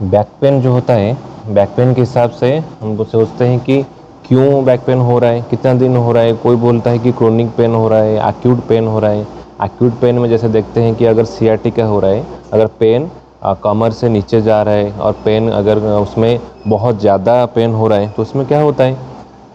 Back pain जो होता है, बैक पेन के हिसाब से हम लोग सोचते हैं कि क्यों बैक पेन हो रहा है, कितना दिन हो रहा है। कोई बोलता है कि क्रोनिक पेन हो रहा है, एक्यूट पेन हो रहा है। एक्यूट पेन में जैसे देखते हैं कि अगर सियाटिका हो रहा है, अगर पेन कमर से नीचे जा रहा है और पेन अगर उसमें बहुत ज़्यादा पेन हो रहा है तो उसमें क्या होता है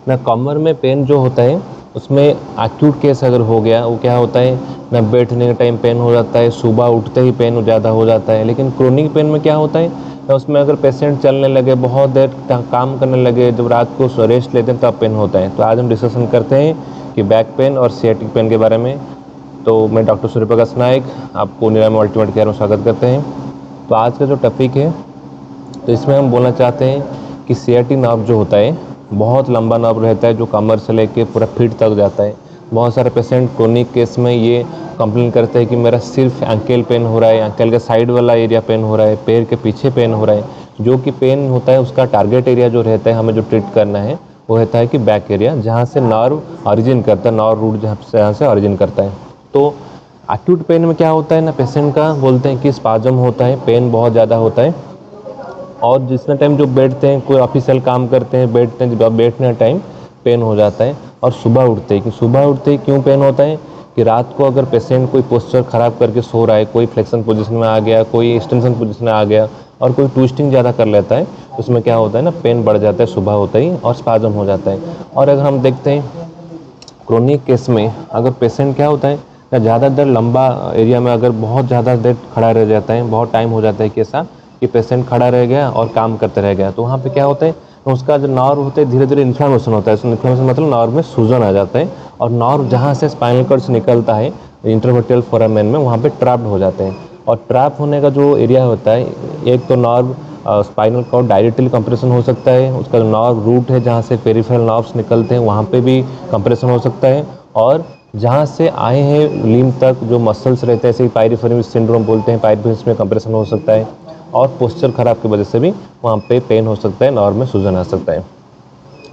ना, कमर में पेन जो होता है उसमें एक्यूट केस अगर हो गया, वो क्या होता है ना, बैठने के टाइम पेन हो जाता है, सुबह उठते ही पेन ज़्यादा हो जाता है। लेकिन क्रोनिक पेन में क्या होता है ना, उसमें अगर पेशेंट चलने लगे, बहुत देर काम करने लगे, जब रात को रेस्ट लेते हैं तब पेन होता है। तो आज हम डिस्कशन करते हैं कि बैक पेन और सियाटिक पेन के बारे में। तो मैं डॉक्टर सूर्य प्रकाश नायक आपको निरामय अल्टीमेट केयर में स्वागत करते हैं। तो आज का जो टॉपिक है, तो इसमें हम बोलना चाहते हैं कि सियाटिक नर्व जो होता है बहुत लंबा नर्व रहता है, जो कमर से लेके पूरा फीट तक जाता है। बहुत सारे पेशेंट क्रोनिक केस में ये कंप्लेन करते हैं कि मेरा सिर्फ एंकल पेन हो रहा है, एंकल के साइड वाला एरिया पेन हो रहा है, पैर के पीछे पेन हो रहा है। जो कि पेन होता है उसका टारगेट एरिया जो रहता है हमें जो ट्रीट करना है वो रहता है कि बैक एरिया, जहाँ से नर्व ऑरिजिन करता है, नर्व रूट जहाँ से ऑरिजिन करता है। तो एक्यूट पेन में क्या होता है ना, पेशेंट का बोलते हैं कि स्पाजम होता है, पेन बहुत ज़्यादा होता है। और जितने टाइम जो बैठते हैं, कोई ऑफिशियल काम करते हैं, बैठते हैं, जब बैठने टाइम पेन हो जाता है। और सुबह उठते ही क्यों पेन होता है कि रात को अगर पेशेंट कोई पोस्चर ख़राब करके सो रहा है, कोई फ्लेक्शन पोजीशन में आ गया, कोई एक्सटेंशन पोजीशन में आ गया और कोई ट्विस्टिंग ज़्यादा कर लेता है, उसमें क्या होता है ना, पेन बढ़ जाता है सुबह होता ही और स्पाजम हो जाता है। और अगर हम देखते हैं क्रोनिक केस में, अगर पेशेंट क्या होता है ना, ज़्यादा देर लंबा एरिया में अगर बहुत ज़्यादा देर खड़ा रह जाता है, बहुत टाइम हो जाता है कि ऐसा कि पेशेंट खड़ा रह गया और काम करते रह गया, तो वहाँ पे क्या होता है, उसका जो नर्व होता है धीरे धीरे इन्फ्लामेशन होता है। इन्फ्लामेशन मतलब नर्व में सूजन आ जाता है और नर्व जहाँ से स्पाइनल कॉर्ड से निकलता है इंटरवर्टिबल फोरामेन में, वहाँ पे ट्रैप्ड हो जाते हैं। और ट्रैप होने का जो एरिया होता है, एक तो nerve spinal cord directly compression हो सकता है, उसका जो नर्व रूट है जहाँ से पेरिफेरल नर्व्स निकलते हैं वहाँ पे भी कंप्रेशन हो सकता है। और जहाँ से आए हैं लिम्ब तक जो मसल्स रहते हैं, जैसे पायरिफेरल सिंड्रोम बोलते हैं, पायरिफेरल में कंप्रेशन हो सकता है। और पोस्चर खराब की वजह से भी वहाँ पे पेन हो सकता है, नर्व में सूजन आ सकता है।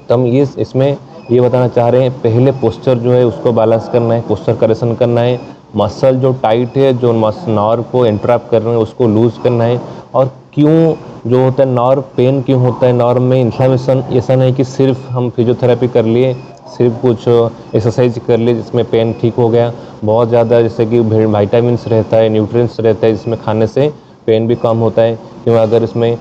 तो हम ये इसमें ये बताना चाह रहे हैं, पहले पोस्चर जो है उसको बैलेंस करना है, पोस्चर करेक्शन करना है। मसल जो टाइट है, जो नर्व को इंटरप्ट कर रहे हैं उसको लूज करना है। और क्यों जो होता है नर्व पेन क्यों होता है, नर्व में इन्फ्लेमेशन, ऐसा नहीं कि सिर्फ हम फिजियोथेरेपी कर लिए, सिर्फ कुछ एक्सरसाइज कर लिए जिसमें पेन ठीक हो गया। बहुत ज़्यादा जैसे कि विटामिन्स रहता है, न्यूट्रिएंट्स रहता है, जिसमें खाने से पेन भी कम होता है। क्यों, अगर इसमें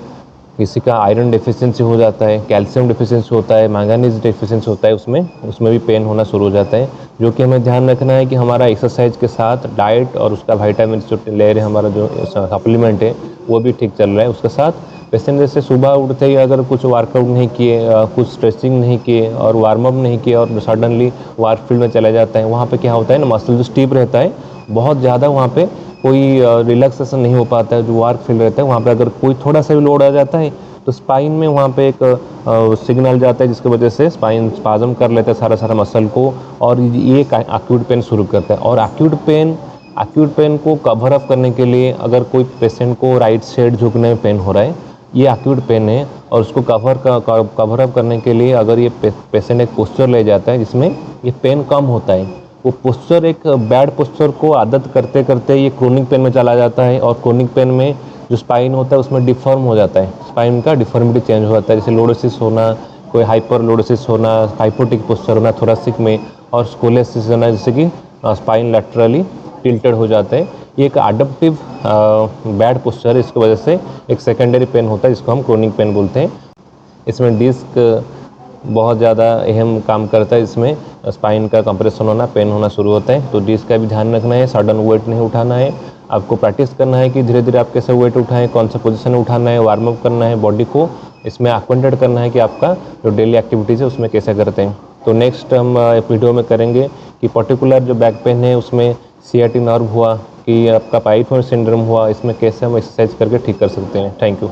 किसी का आयरन डिफिशियंसी हो जाता है, कैल्शियम डिफिशियंसी होता है, मैंगनीज डिफिशियंसी होता है, उसमें भी पेन होना शुरू हो जाता है। जो कि हमें ध्यान रखना है कि हमारा एक्सरसाइज के साथ डाइट और उसका विटामिन जो ले रहे हैं, हमारा जो सप्लीमेंट है वो भी ठीक चल रहा है। उसके साथ पेशेंट जैसे सुबह उठते ही अगर कुछ वर्कआउट नहीं किए, कुछ स्ट्रेचिंग नहीं किए और वार्म अप नहीं किए और सडनली वर्क फील्ड में चले जाता है, वहाँ पे क्या होता है ना, मसल जो स्टीप रहता है बहुत ज़्यादा, वहाँ पे कोई रिलैक्सेशन नहीं हो पाता है। जो वर्क फील्ड रहता है वहाँ पे अगर कोई थोड़ा सा भी लोड आ जाता है तो स्पाइन में वहाँ पे एक सिग्नल जाता है, जिसकी वजह से स्पाइन स्पाजम कर लेता है सारा मसल को, और ये एक्यूट पेन शुरू करता है। और एक्यूट पेन को कवर अप करने के लिए, अगर कोई पेशेंट को राइट साइड झुकने में पेन हो रहा है, ये एक्यूट पेन है, और उसको कवर अप करने के लिए अगर ये पेशेंट एक पोस्चर ले जाता है जिसमें ये पेन कम होता है, वो पोस्चर एक बैड पोस्चर को आदत करते करते ये क्रोनिक पेन में चला जाता है। और क्रोनिक पेन में जो स्पाइन होता है उसमें डिफॉर्म हो जाता है, स्पाइन का डिफॉर्मिटी चेंज हो जाता है, जैसे लोडोसिस होना, कोई हाइपर लोडोसिस होना, हाइपोटिक पोस्चर होना थोरासिक में, और स्कोलेसिस होना, जैसे कि स्पाइन लैटरली टिल्टेड हो जाता है। ये एक अडप्टिव बैड पोस्चर है, इसकी वजह से एक सेकेंडरी पेन होता है जिसको हम क्रोनिक पेन बोलते हैं। इसमें डिस्क बहुत ज़्यादा अहम काम करता है, इसमें स्पाइन का कंप्रेशन होना, पेन होना शुरू होता है। तो डिस्क का भी ध्यान रखना है, सडन वेट नहीं उठाना है, आपको प्रैक्टिस करना है कि धीरे धीरे आप कैसे वेट उठाएं, कौन सा पोजीशन में उठाना है, वार्म अप करना है बॉडी को, इसमें एक्वेंटेड करना है कि आपका जो डेली एक्टिविटीज़ है उसमें कैसे करते हैं। तो नेक्स्ट हम वीडियो में करेंगे कि पर्टिकुलर जो बैक पेन है उसमें सियाटिक नर्व हुआ कि आपका पायरिफेरल सिंड्रोम हुआ, इसमें कैसे हम एक्सरसाइज करके ठीक कर सकते हैं। Thank you.